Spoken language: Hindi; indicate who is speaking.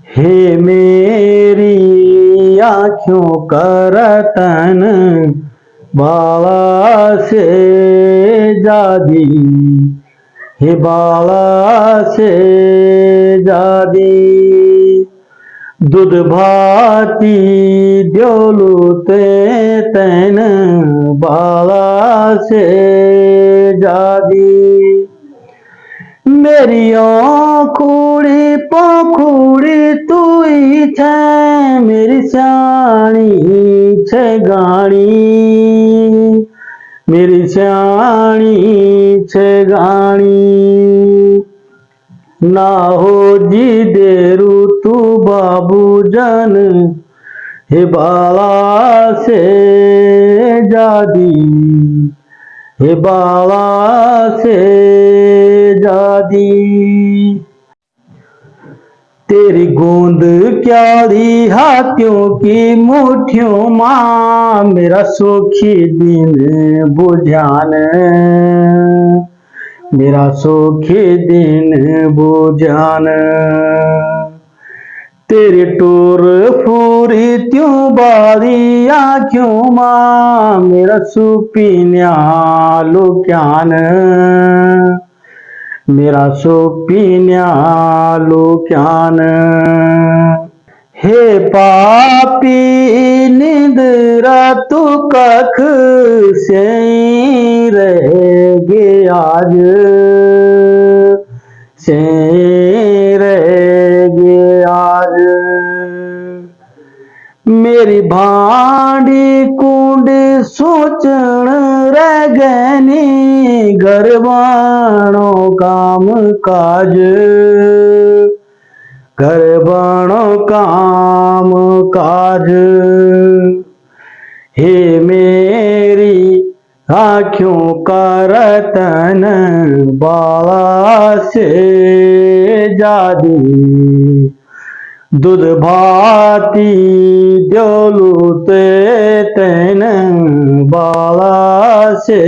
Speaker 1: हे मेरी आँखों का रतन बाला से जादी, हे बाला से जादी, दूध भाती द्योलुते तैन बाला से जादी। मेरी आँखोड़ी पाखोड़ी तुई छे, मेरी स्याणी छे गाणी, मेरी स्याणी छे गाणी। ना हो जी देरू तू बाबूजन, हे बाला से जादी, हे बाला से जादी। तेरी गूंद क्यारी हाथियों की मुठियों माँ, मेरा सुखी दिन बुझान, मेरा सुखी दिन बुझान। तेरी टूर फूरी त्यों बारी आँखों माँ, मेरा सुपीन्या लुक्यान, मेरा सुपीन्या लुक्यान। हे पापी निंद्रा तू कख से रह गे आज, से रह गे आज। मेरी भांडी कुंड सोचण रह गनी, गरबाणो काम काज, गरबाणो काम काज। हे मेरी आँखों का रतन बाला से जादी, दूध भाती द्योलुते तैन बाला से